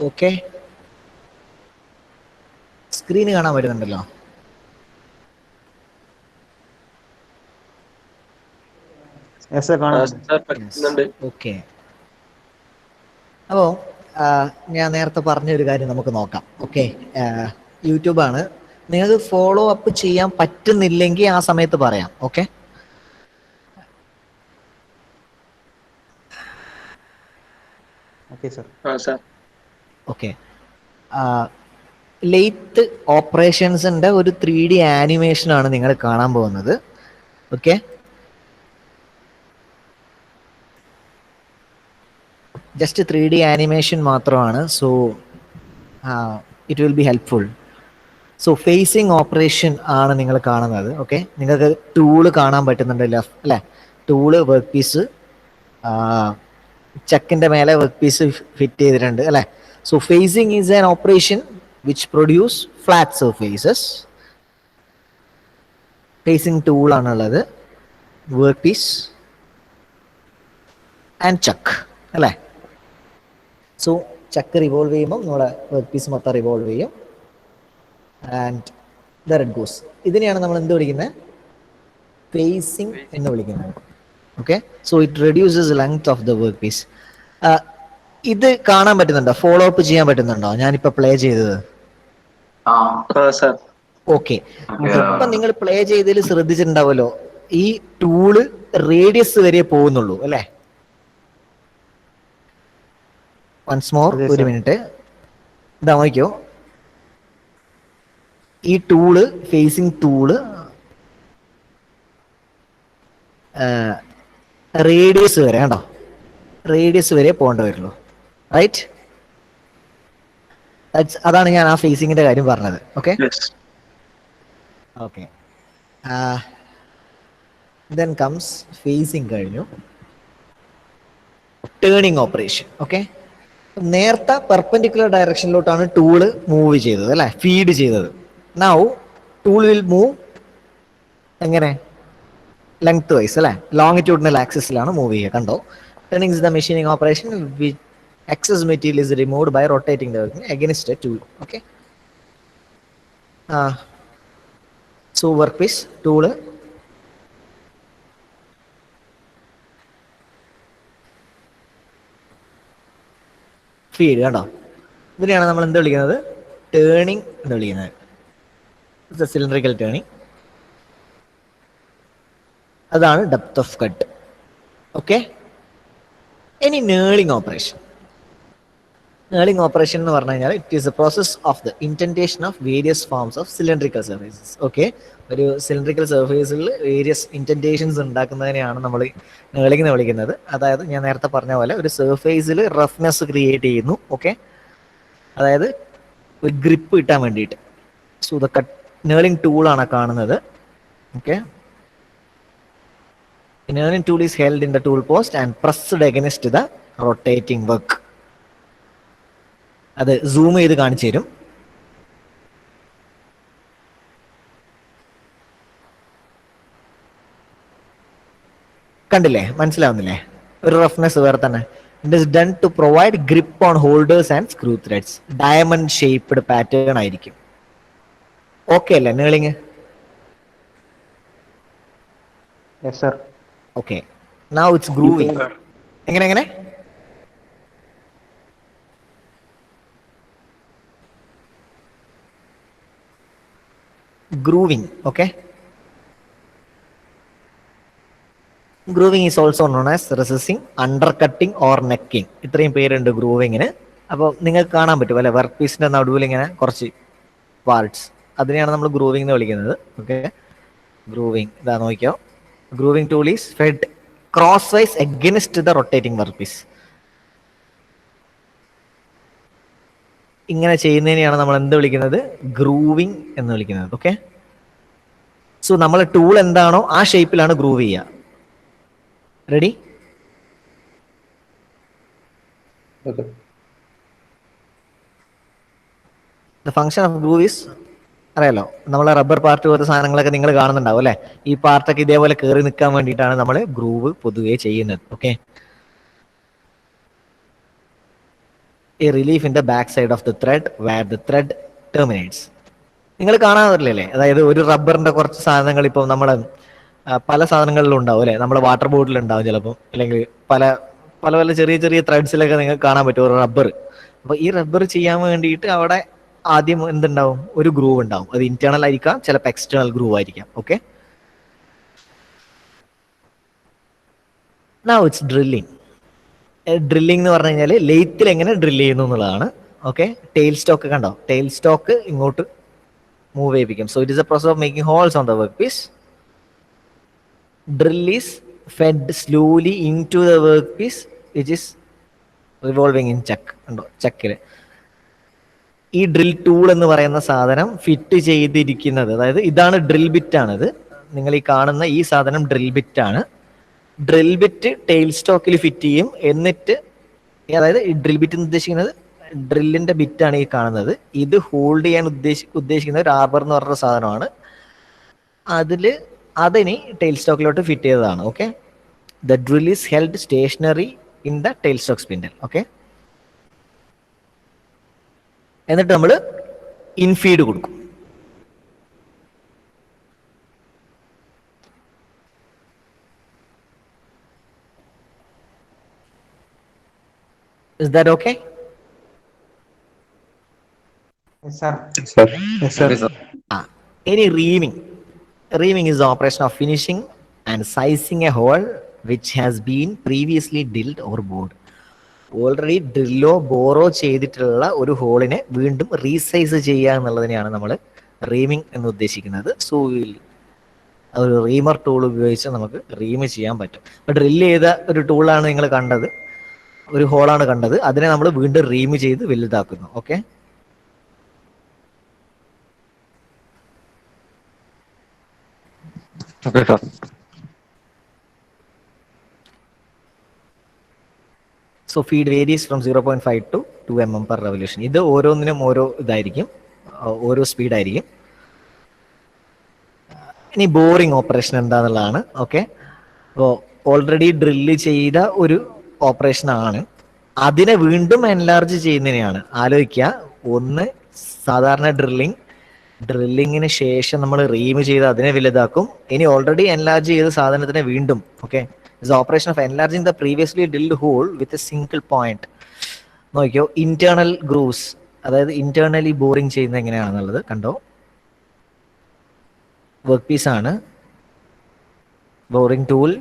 Okay, screen കാണാൻ പറ്റുന്നുണ്ടല്ലോ? Okay. അപ്പോൾ ഞാൻ നേരത്തെ പറഞ്ഞൊരു കാര്യം നമുക്ക് നോക്കാം. ഓക്കെ, യൂട്യൂബാണ്. നിങ്ങൾക്ക് ഫോളോ അപ്പ് ചെയ്യാൻ പറ്റുന്നില്ലെങ്കിൽ ആ സമയത്ത് പറയാം. Okay, okay. ലേറ്റ് ഓപ്പറേഷൻസിന്റെ ഒരു 3D ആനിമേഷനാണ് നിങ്ങൾ കാണാൻ പോകുന്നത്. ഓക്കെ, ജസ്റ്റ് 3D ആനിമേഷൻ മാത്രമാണ്. So it will be helpful. So facing operation ആണ് നിങ്ങൾ കാണുന്നത്. ഓക്കെ, നിങ്ങൾക്ക് ടൂള് കാണാൻ പറ്റുന്നുണ്ടല്ലോ അല്ലേ? ടൂള്, വർക്ക് പീസ്, ചെക്കിന്റെ മേലെ വർക്ക് പീസ് ഫിറ്റ് ചെയ്തിട്ടുണ്ട് അല്ലേ? So facing is an operation which produce flat surfaces. Facing tool ആണുള്ളത്, വർക്ക് പീസ് ആൻഡ് ചക്ക് അല്ലേ? സോ ചക്ക് റിവോൾവ് ചെയ്യുമ്പോൾ നമ്മുടെ വർക്ക് പീസ് മൊത്തം റിവോൾവ് ചെയ്യും. And there it goes. ഇതിനെയാണ് നമ്മൾ എന്ത് വിളിക്കുന്നത്? ഫേസിങ് എന്ന് വിളിക്കുന്നത്. Okay, so it reduces length of the work piece. ഇത് കാണാൻ പറ്റുന്നുണ്ടോ? ഫോളോ അപ്പ് ചെയ്യാൻ പറ്റുന്നുണ്ടോ ഞാനിപ്പോ പ്ലേ ചെയ്തത്? ഓക്കെ, ഇപ്പൊ നിങ്ങൾ പ്ലേ ചെയ്തതിൽ ശ്രദ്ധിച്ചിട്ടുണ്ടാവുമല്ലോ, ഈ ടൂള് റേഡിയസ് വരെ പോകുന്നുള്ളൂ അല്ലേ? വൺസ് മോർ, ഒരു മിനിറ്റ്, ഇതാ നോക്കിയോ, ഈ ടൂള്, ഫേസിങ് ടൂള് റേഡിയസ് വരെ കണ്ടോ, റേഡിയസ് വരെ പോകേണ്ടി വരുള്ളൂ. റൈറ്റ്, അതാണ് ഞാൻ ആ ഫേസിങ്ങിന്റെ കാര്യം പറഞ്ഞത്. Okay, okay. Then comes facing കഴിഞ്ഞു, ടേണിങ് ഓപ്പറേഷൻ. ഓക്കെ, നേരത്തെ പെർപെൻഡിക്കുലർ ഡയറക്ഷനിലോട്ടാണ് ടൂള് മൂവ് ചെയ്തത് അല്ലെ, ഫീഡ് ചെയ്തത്. നൗ ടൂൾ വിൽ മൂവ് എങ്ങനെ? ലെങ്ത് വൈസ് അല്ലെ, ലോങ്ങിറ്റ്യൂഡിനൽ ആക്സിസിലാണ് മൂവ് ചെയ്യുക. കണ്ടോ, turning is the machining operation which excess material is removed by rotating the against a tool. Okay, so workpiece tool feed കണ്ടോ, ഇതിനെയാണ് നമ്മൾ എന്ത് വിളിക്കുന്നത്? ടേണിംഗ് എന്ന് വിളിക്കുന്നത്. സിലിണ്ടറിക്കൽ ടേണിംഗ്, അതാണ് ഡെപ്ത് ഓഫ് കട്ട്. ഓക്കെ, ഇനി നേളിംഗ് ഓപ്പറേഷൻ. നേളിംഗ് ഓപ്പറേഷൻ എന്ന് പറഞ്ഞു കഴിഞ്ഞാൽ it is A process of the ഇൻറ്റൻറ്റേഷൻ of various forms of cylindrical surfaces. Okay, ഒരു സിലിണ്ടറിക്കൽ സർഫേസിൽ വേരിയസ് ഇൻറ്റൻറ്റേഷൻസ് ഉണ്ടാക്കുന്നതിനെയാണ് നമ്മൾ നേളിംഗ് എന്ന് വിളിക്കുന്നത്. അതായത് ഞാൻ നേരത്തെ പറഞ്ഞ പോലെ ഒരു സർഫേസിൽ റഫ്നെസ് ക്രിയേറ്റ് ചെയ്യുന്നു. ഓക്കെ, അതായത് ഒരു ഗ്രിപ്പ് കിട്ടാൻ വേണ്ടിയിട്ട്. സോ ദ കട്ട് നേളിംഗ് ടൂളാണ് കാണുന്നത്. Okay, knurling tool is held in the tool post and pressed against the rotating work. അത് സൂം ചെയ്ത് കാണിച്ചു തരും. കണ്ടില്ലേ, മനസ്സിലാവുന്നില്ലേ? ഒരു റഫ്നെസ് വേറെ തന്നെ. It is done to provide grip on holders and screw threads. Diamond shaped pattern ആയിരിക്കും. ഓക്കെ അല്ലേ knurling? Okay, now it's grooving. എങ്ങനെ grooving. Okay, grooving is also known as recessing, undercutting or necking. ഇത്രയും പേരുണ്ട് ഗ്രൂവിങ്ങിന്. അപ്പോൾ നിങ്ങൾക്ക് കാണാൻ പറ്റും അല്ലെ, വർക്ക് പീസിന്റെ നടുവിൽ ഇങ്ങനെ കുറച്ച് പാർട്സ്, അതിനെയാണ് നമ്മൾ ഗ്രൂവിംഗ് എന്ന് വിളിക്കുന്നത്. ഓക്കെ, ഗ്രൂവിങ് ഇതാ നോക്കിയോ, grooving tool is fed cross wise against the rotating work piece. ഇങ്ങനെ ചെയ്യുന്നതിനെയാണ് നമ്മൾ എന്ത് വിളിക്കുന്നത്? ഗ്രൂവിംഗ് എന്ന് വിളിക്കുന്നത്. ഓക്കെ, സോ നമ്മളെ ടൂൾ എന്താണോ ആ ഷേപ്പിലാണ് ഗ്രൂവ് ചെയ്യുക. Ready? The function of groove is, അറിയാലോ, നമ്മളെ റബ്ബർ പാർട്ട് പോലത്തെ സാധനങ്ങളൊക്കെ നിങ്ങൾ കാണുന്നുണ്ടാവും അല്ലെ. ഈ പാർട്ടൊക്കെ ഇതേപോലെ കയറി നിൽക്കാൻ വേണ്ടിയിട്ടാണ് നമ്മൾ ഗ്രൂവ് പൊതുവെ ചെയ്യുന്നത്. Okay, a relief in the back side of the thread where the thread terminates. നിങ്ങൾ കാണാറില്ലേ, അതായത് ഒരു റബ്ബറിന്റെ കുറച്ച് സാധനങ്ങൾ ഇപ്പോൾ നമ്മളെ പല സാധനങ്ങളിലും ഉണ്ടാവും അല്ലെ, നമ്മുടെ വാട്ടർ ബോട്ടിൽ ഉണ്ടാവും ചിലപ്പോൾ, അല്ലെങ്കിൽ പല പല പല ചെറിയ ചെറിയ ത്രെഡ്സിലൊക്കെ നിങ്ങൾക്ക് കാണാൻ പറ്റും ഒരു റബ്ബർ. അപ്പൊ ഈ റബ്ബർ ചെയ്യാൻ വേണ്ടിയിട്ട് അവിടെ ആദ്യം എന്തുണ്ടാവും, ഒരു ഗ്രൂവ് ഉണ്ടാവും. അത് ഇന്റേണൽ ആയിരിക്കാം, ചിലപ്പോൾ എക്സ്റ്റേണൽ ഗ്രൂവ് ആയിരിക്കാം. Okay, now it's drilling. Drilling എന്ന് പറഞ്ഞു കഴിഞ്ഞാൽ ലെയ്ത്തിൽ എങ്ങനെ ഡ്രില്ല് ചെയ്യുന്നു എന്നുള്ളതാണ്. ഓക്കെ, ടെയിൽ സ്റ്റോക്ക് കണ്ടോ, ടെയിൽ സ്റ്റോക്ക് ഇങ്ങോട്ട് മൂവ് ചെയ്യിപ്പിക്കും. So it is a process of making holes on the work piece. Drill is fed slowly in to the work piece which is revolving in chuck. ഉണ്ടോ, ചക്കില് ഈ drill tool എന്ന് പറയുന്ന സാധനം fit ചെയ്തിരിക്കുന്നത്, അതായത് ഇതാണ് ഡ്രിൽ ബിറ്റ് ആണിത്. നിങ്ങൾ ഈ കാണുന്ന ഈ സാധനം ഡ്രിൽ ബിറ്റ് ആണ്. ഡ്രിൽ ബിറ്റ് ടെയിൽ സ്റ്റോക്കിൽ ഫിറ്റ് ചെയ്യും. എന്നിട്ട് അതായത് ഈ ഡ്രിൽ ബിറ്റ് എന്ന് ഉദ്ദേശിക്കുന്നത് ഡ്രില്ലിന്റെ ബിറ്റാണ് ഈ കാണുന്നത്. ഇത് ഹോൾഡ് ചെയ്യാൻ ഉദ്ദേശിക്കുന്ന ഒരു ആർബർ എന്ന് പറഞ്ഞ സാധനമാണ്. അതിനി ടെയിൽ സ്റ്റോക്കിലോട്ട് ഫിറ്റ് ചെയ്തതാണ്. Okay, the drill is held stationary in the tail stock spindle. Okay, എന്നിട്ട് നമ്മൾ ഇൻഫീഡ് കൊടുക്കും. Is that okay? Yes, sir. Yes, sir. Yes, sir. Yes, sir. Any reaming. Reaming is the operation of finishing and sizing a hole which has been previously drilled or bored. Already ഡ്രില്ലോ ബോറോ ചെയ്തിട്ടുള്ള ഒരു ഹോളിനെ വീണ്ടും resize ചെയ്യുക എന്നുള്ളതിനെയാണ് നമ്മൾ reaming എന്ന് ഉദ്ദേശിക്കുന്നത്. So ഒരു റീമർ ടൂൾ ഉപയോഗിച്ച് നമുക്ക് റീം ചെയ്യാൻ പറ്റും. ഇപ്പൊ ഡ്രില്ല് ചെയ്ത ഒരു ടൂളാണ് നിങ്ങൾ കണ്ടത്, ഒരു ഹോളാണ് കണ്ടത്, അതിനെ നമ്മൾ വീണ്ടും റീം ചെയ്ത് വലുതാക്കുന്നു. Okay, Okay, sir. So feed varies from 0.5 to 2 mm per revolution. ഇത് ഓരോന്നിനും ഓരോ ഇതായിരിക്കും, ഓരോ സ്പീഡായിരിക്കും. ഇനി ബോറിംഗ് ഓപ്പറേഷൻ എന്താന്നുള്ളതാണ്. ഓക്കെ, അപ്പോൾ ഓൾറെഡി ഡ്രില്ല് ചെയ്ത ഒരു ഓപ്പറേഷൻ ആണ്, അതിനെ വീണ്ടും എൻലാർജ് ചെയ്യുന്നതിനെയാണ്. ആലോചിക്കുക, ഒന്ന് സാധാരണ ഡ്രില്ലിങ്ങിന് ശേഷം നമ്മൾ റീം ചെയ്ത് അതിനെ വലുതാക്കും. ഇനി ഓൾറെഡി എൻലാർജ് ചെയ്ത സാധനത്തിനെ വീണ്ടും. Okay, is operation of enlarging the previously drilled hole with a single point. നോക്കിയോ, ഇന്റേണൽ ഗ്രൂവ്സ്, അതായത് ഇന്റേണലി ബോറിംഗ് ചെയ്യുന്നത് എങ്ങനെയാണെന്നുള്ളത് കണ്ടോ. വർക്ക് പീസ് ആണ്, ബോറിംഗ് ടൂൾ,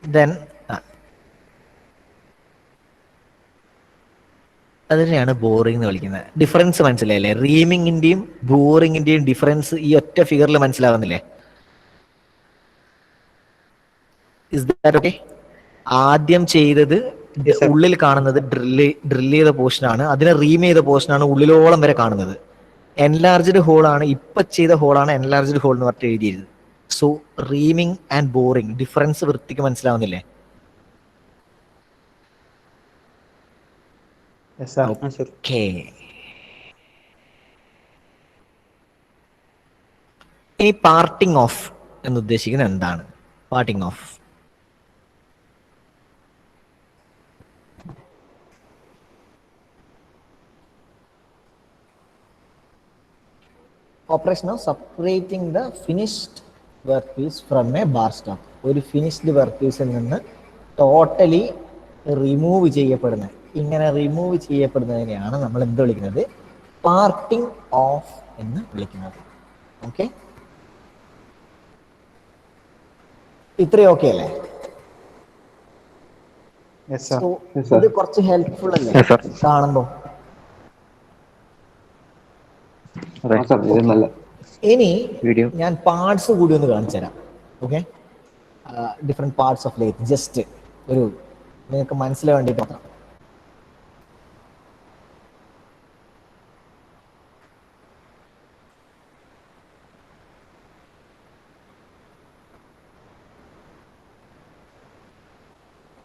ദെൻ അതിനെയാണ് ബോറിംഗ് എന്ന് വിളിക്കുന്നത്. ഡിഫറൻസ് മനസ്സിലായില്ലേ? റീമിങ്ങിന്റെയും ബോറിങ്ങിന്റെയും ഡിഫറൻസ് ഈ ഒറ്റ ഫിഗറിൽ മനസ്സിലാവുന്നില്ലേ? Is that okay? ആദ്യം ചെയ്തത് ഉള്ളിൽ കാണുന്നത് ഡ്രിൽ ചെയ്ത പോർഷനാണ്, അതിനെ റീം ചെയ്ത പോർഷനാണ് ഉള്ളിലോളം വരെ കാണുന്നത്. എൻലാർജ്ഡ് ഹോളാണ്, ഇപ്പൊ ചെയ്ത ഹോളാണ് എൻലാർജ്ഡ് ഹോൾ എന്ന് പറഞ്ഞിട്ട് എഴുതിയത്. So reaming and boring difference വൃത്തിക്ക് മനസ്സിലാവുന്നില്ലേ? Yes, sir. ഓക്കേ. ഇനി പാർട്ടിംഗ് ഓഫ് എന്ന് ഉദ്ദേശിക്കുന്നത് എന്താണ്? Parting off operation of separating the finished work piece from a bar stock. ഒരു ഫിനിഷ്ഡ് വർക്ക് പീസിൽ നിന്ന് ടോട്ടലി റിമൂവ് ചെയ്യപ്പെടുന്നത്, ഇങ്ങനെ റിമൂവ് ചെയ്യപ്പെടുന്നതിനെയാണ് നമ്മൾ എന്ത് വിളിക്കുന്നത്? പാർട്ടിംഗ് ഓഫ് എന്ന് വിളിക്കുന്നത്. ഓക്കെ, ഇത്രയും ഓക്കെ അല്ലേ? ഇത് കുറച്ച് ഹെൽപ്ഫുൾ അല്ലേ കാണുമ്പോ? ഇനി ഞാൻ പാർട്സ് കൂടി ഒന്ന് കാണിച്ചു തരാം. Okay, different parts of lathe, just ഒരു നിങ്ങൾക്ക് മനസ്സിലാൻ വേണ്ടി മാത്രം.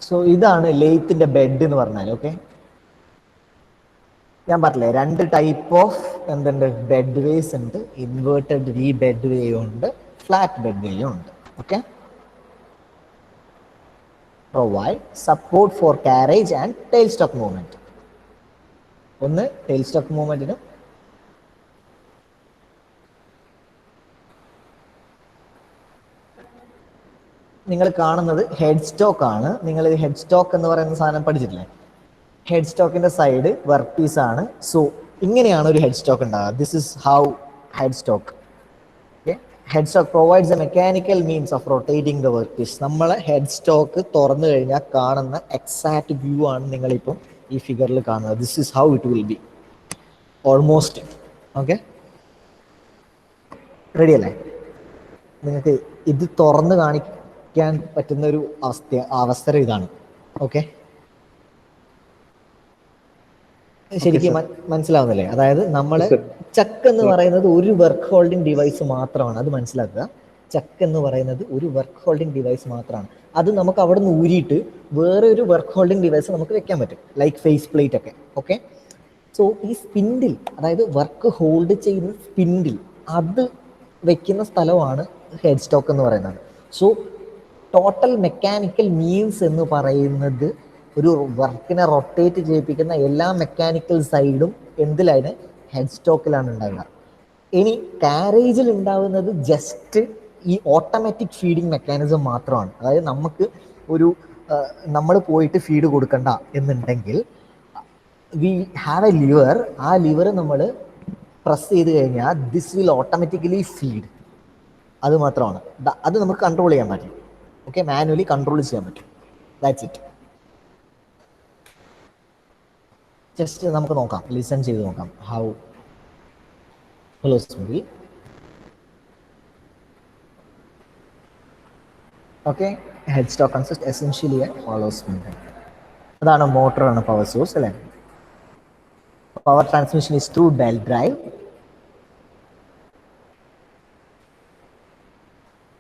സോ ഇതാണ് ലെയ്ത്തിന്റെ ബെഡ് എന്ന് പറഞ്ഞാൽ. ഓക്കെ, ഞാൻ പറഞ്ഞില്ലേ രണ്ട് ടൈപ്പ് ഓഫ് എന്തുണ്ട്, ബെഡ് വേസ് ഉണ്ട്. ഇൻവേർട്ടഡ് വി ബെഡ് വേയും ഉണ്ട്, ഫ്ലാറ്റ് ബെഡ് വേയും ഉണ്ട്. Okay, provide support for carriage and tailstock movement. ഒന്ന് tailstock മൂവ്മെന്റിനും നിങ്ങൾ കാണുന്നത് ഹെഡ് സ്റ്റോക്ക് ആണ്. നിങ്ങൾ ഹെഡ് സ്റ്റോക്ക് എന്ന് പറയുന്ന സാധനം പഠിച്ചിട്ടില്ലേ? ഹെഡ് സ്റ്റോക്കിന്റെ സൈഡ് വർക്ക് പീസ് ആണ്. സോ ഇങ്ങനെയാണ് ഒരു ഹെഡ് സ്റ്റോക്ക് ഉണ്ടാകുക. This is how head stock. Head stock provides a mechanical means of rotating the work piece. നമ്മളെ ഹെഡ് സ്റ്റോക്ക് തുറന്നു കഴിഞ്ഞാൽ കാണുന്ന എക്സാക്ട് വ്യൂ ആണ് നിങ്ങളിപ്പം ഈ ഫിഗറിൽ കാണുന്നത്. This is how it will B almost. Okay, ready അല്ലേ? നിങ്ങൾക്ക് ഇത് തുറന്ന് കാണിക്കാൻ പറ്റുന്ന ഒരു അവസരം ഇതാണ്. ഓക്കെ, ശരിക്കും മനസ്സിലാവുന്നില്ലേ? അതായത് നമ്മൾ ചക്ക് എന്ന് പറയുന്നത് ഒരു വർക്ക് ഹോൾഡിംഗ് ഡിവൈസ് മാത്രമാണ്. അത് മനസ്സിലാക്കുക. ചക്ക് എന്ന് പറയുന്നത് ഒരു വർക്ക് ഹോൾഡിംഗ് ഡിവൈസ് മാത്രമാണ്. അത് നമുക്ക് അവിടെ നിന്ന് ഊരിയിട്ട് വേറെ ഒരു വർക്ക് ഹോൾഡിംഗ് ഡിവൈസ് നമുക്ക് വെക്കാൻ പറ്റും, ലൈക്ക് ഫേസ് പ്ലേറ്റ് ഒക്കെ. ഓക്കെ, സോ ഈ സ്പിൻഡിൽ, അതായത് വർക്ക് ഹോൾഡ് ചെയ്യുന്ന സ്പിൻഡിൽ, അത് വെക്കുന്ന സ്ഥലമാണ് ഹെഡ് സ്റ്റോക്ക് എന്ന് പറയുന്നത്. സോ ടോട്ടൽ മെക്കാനിക്കൽ മീൻസ് എന്ന് പറയുന്നത് ഒരു വർക്കിനെ റൊട്ടേറ്റ് ചെയ്യിപ്പിക്കുന്ന എല്ലാ മെക്കാനിക്കൽ സൈഡും എന്തിലാണ്? ഹെഡ് സ്റ്റോക്കിലാണ് ഉണ്ടാകുക. ഇനി കാരേജിൽ ഉണ്ടാകുന്നത് ജസ്റ്റ് ഈ ഓട്ടോമാറ്റിക് ഫീഡിങ് മെക്കാനിസം മാത്രമാണ്. അതായത് നമുക്ക് ഒരു നമ്മൾ പോയിട്ട് ഫീഡ് കൊടുക്കണ്ട എന്നുണ്ടെങ്കിൽ വി ഹാവ് എ ലിവർ. ആ ലിവർ നമ്മൾ പ്രസ് ചെയ്ത് കഴിഞ്ഞാൽ ദിസ് വിൽ ഓട്ടോമാറ്റിക്കലി ഫീഡ്. അത് മാത്രമാണ്. അത് നമുക്ക് കൺട്രോൾ ചെയ്യാൻ പറ്റും. ഓക്കെ, മാനുവലി കൺട്രോൾ ചെയ്യാൻ പറ്റും. That's it. ജസ്റ്റ് നമുക്ക് നോക്കാം, ലിസൺ ചെയ്ത് നോക്കാം. How smoothly. Okay, head stock consist essentially hollow smooth. അതാണ് മോട്ടറാണ് പവർ സോഴ്സ് അല്ലേ? Power transmission is through belt drive.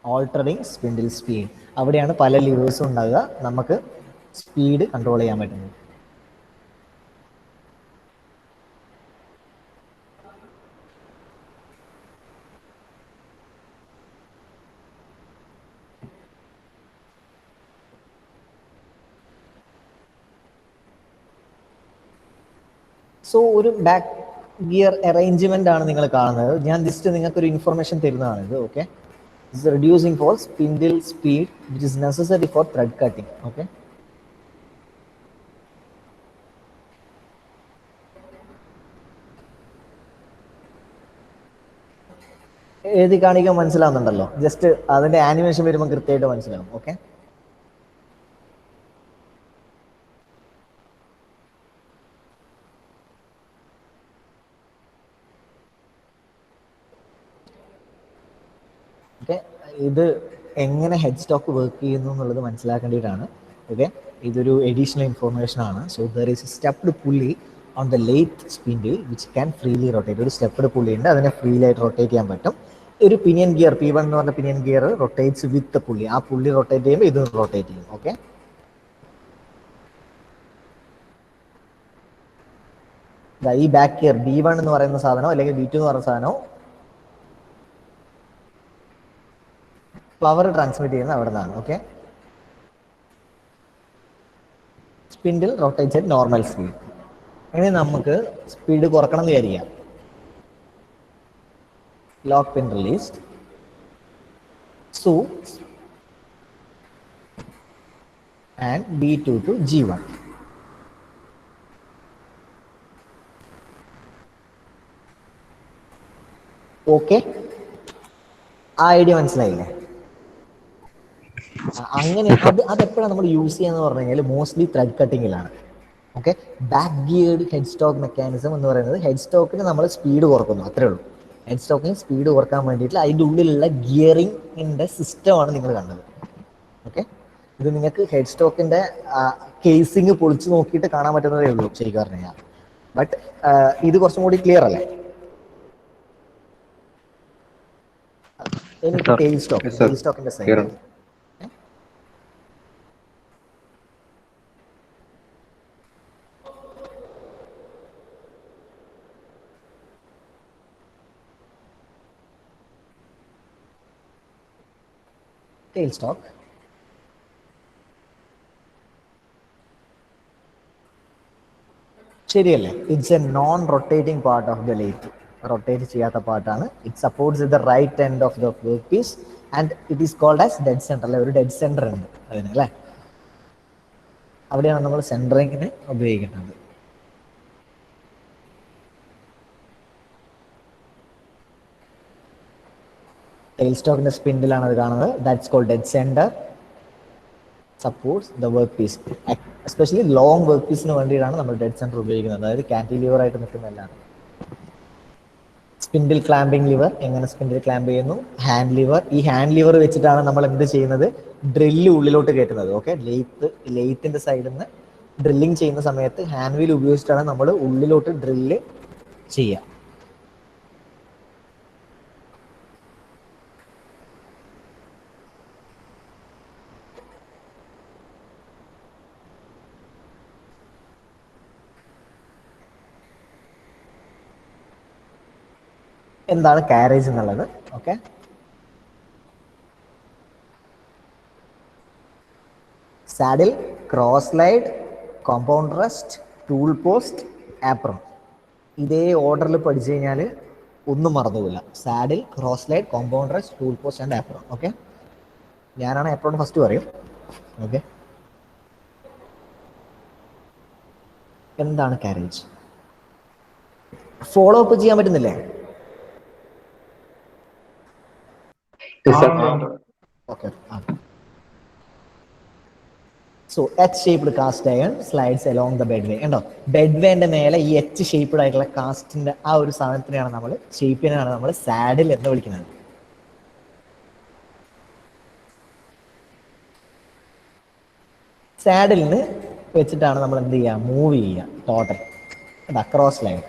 Altering spindle speed. അവിടെയാണ് പല ലിവേഴ്സും ഉണ്ടാകുക. നമുക്ക് സ്പീഡ് കൺട്രോൾ ചെയ്യാൻ പറ്റുന്നത്. സോ ഒരു ബാക്ക് ഗിയർ അറേഞ്ച്മെന്റ് ആണ് നിങ്ങൾ കാണുന്നത്. ഞാൻ ജസ്റ്റ് നിങ്ങൾക്കൊരു ഇൻഫർമേഷൻ തരുന്നതാണ് ഇത്. Okay, is reducing for spindle speed which is necessary for thread cutting. Okay, എഴുതി കാണിക്കാൻ മനസ്സിലാവുന്നുണ്ടല്ലോ? ജസ്റ്റ് അതിന്റെ ആനിമേഷൻ വരുമ്പോൾ കൃത്യമായിട്ട് മനസ്സിലാവും. ഓക്കെ, ഓക്കെ, ഇത് എങ്ങനെ ഹെഡ് സ്റ്റോക്ക് വർക്ക് ചെയ്യുന്നു എന്നുള്ളത് മനസ്സിലാക്കേണ്ടതാണ്. ഓക്കെ, ഇതൊരു എഡീഷണൽ ഇൻഫോർമേഷൻ ആണ്. So there is a stepped pulley on the lathe spindle which can freely rotate. ഒരു സ്റ്റെപ്ഡ് പുള്ളി ഉണ്ട്, അതിനെ ഫ്രീലി ആയിട്ട് റൊട്ടേറ്റ് ചെയ്യാൻ പറ്റും. ഒരു പിനിയൻ ഗിയർ P1 എന്ന് പറഞ്ഞ പിനിയൻ ഗിയർ റൊട്ടേറ്റ്സ് വിത്ത് പുള്ളി. ആ പുള്ളി റൊട്ടേറ്റ് ചെയ്യുമ്പോൾ ഇത് റൊട്ടേറ്റ് ചെയ്യും. ഓക്കെ, ഈ ബാക്ക് ഗിയർ B1 എന്ന് പറയുന്ന സാധനം അല്ലെങ്കിൽ B2 എന്ന് പറയുന്ന സാധനം പവർ ട്രാൻസ്മിറ്റ് ചെയ്യുന്ന അവിടെ നിന്നാണ്. Okay, spindle rotates at normal speed. ഇനി നമുക്ക് സ്പീഡ് കുറക്കണം എന്ന് വിചാരിക്കാം. Lock pin released. So and B2 to G1. Okay, ആ ഐഡിയ മനസ്സിലായില്ലേ? അങ്ങനെ അതെപ്പോഴാണ് നമ്മൾ യൂസ് ചെയ്യാന്ന് പറഞ്ഞു കഴിഞ്ഞാൽ മോസ്റ്റ്ലി ത്രെഡ് കട്ടിങ്ങിലാണ്. Okay, back geared head stock mechanism എന്ന് പറയുന്നത് ഹെഡ് സ്റ്റോക്കിന് നമ്മൾ സ്പീഡ് കുറക്കുന്നു, അത്രേ ഉള്ളൂ. ഹെഡ് സ്റ്റോക്കിന് സ്പീഡ് കുറക്കാൻ വേണ്ടിയിട്ട് അതിൻ്റെ ഉള്ളിലുള്ള ഗിയറിങ്ങിൻ്റെ സിസ്റ്റമാണ് നിങ്ങൾ കണ്ടത്. ഓക്കെ, ഇത് നിങ്ങൾക്ക് ഹെഡ് സ്റ്റോക്കിൻ്റെ കേസിങ് പൊളിച്ച് നോക്കിയിട്ട് കാണാൻ പറ്റുന്നതേ ഉള്ളൂ ശരിക്കും പറഞ്ഞു കഴിഞ്ഞാൽ. ബട്ട് ഇത് കുറച്ചും കൂടി ക്ലിയർ അല്ലേ? എനിക്ക് ടെയിൽ സ്റ്റോക്കിന്റെ സൈഡ് tail stock. ശരിയല്ലേ? It's a non rotating part of the lathe. Rotate ചെയ്യാത്ത പാർട്ടാണ്. It supports the right end of the work piece and it is called as dead centre. അല്ലെ, ഒരു ഡെഡ് സെന്റർ ഉണ്ട് അതിന്, അല്ലേ? അവിടെയാണ് നമ്മൾ സെന്ററിങ്ങിന് ഉപയോഗിക്കുന്നത്. ടെയിൽ സ്റ്റോക്കിന്റെ സ്പിൻഡിലാണ് അത് കാണുന്നത്. That's called dead centre, supports the work piece. Especially long work പീസിന് വേണ്ടിയിട്ടാണ് നമ്മൾ ഡെഡ് സെന്റർ ഉപയോഗിക്കുന്നത്. അതായത് കാന്റിലിവർ ആയിട്ട് നിൽക്കുന്നതല്ലാണ്. സ്പിൻഡിൽ ക്ലാമ്പിംഗ് ലിവർ, എങ്ങനെ സ്പിൻഡിൽ ക്ലാമ്പ് ചെയ്യുന്നു? Hand lever. ഈ ഹാൻഡ് ലിവർ വെച്ചിട്ടാണ് നമ്മൾ എന്ത് ചെയ്യുന്നത്? ഡ്രില്ല് ഉള്ളിലോട്ട് കയറ്റുന്നത്. ഓക്കെ, ലെയ്ത്തിന്റെ സൈഡിൽ നിന്ന് ഡ്രില്ലിങ് ചെയ്യുന്ന സമയത്ത് ഹാൻഡ് വീൽ ഉപയോഗിച്ചിട്ടാണ് നമ്മൾ ഉള്ളിലോട്ട് ഡ്രില്ല് ചെയ്യുക. എന്താണ് കാരേജ് എന്നുള്ളത്? Okay, saddle, cross slide, compound rest, tool post, apron. ഇതേ ഓർഡറിൽ പഠിച്ചു കഴിഞ്ഞാൽ ഒന്നും മറന്നുപോകില്ല. Saddle, cross slide, compound rest, tool post and apron. Okay, ഞാനാണ് ആപ്രോൺ ഫസ്റ്റ് പറയും. ഓക്കെ, എന്താണ് കാരേജ്? ഫോളോ അപ്പ് ചെയ്യാൻ പറ്റുന്നില്ലേ? Okay, so H shaped cast iron slides along the bed way. ഉണ്ടോ? ബെഡ് വേന്റെ മേലെ ഈ എച്ച് ഷേപ്ഡ് ആയിട്ടുള്ള കാസ്റ്റിന്റെ ആ ഒരു സാധനത്തിനെയാണ് നമ്മൾ, ഷേപ്പിനെയാണ് നമ്മൾ സാഡിൽ എന്ന് വിളിക്കുന്നത്. സാഡിലിന് വെച്ചിട്ടാണ് നമ്മൾ എന്ത് ചെയ്യുക? മൂവ് ചെയ്യുക. ടോട്ടൽ ക്രോസ് ലൈൻ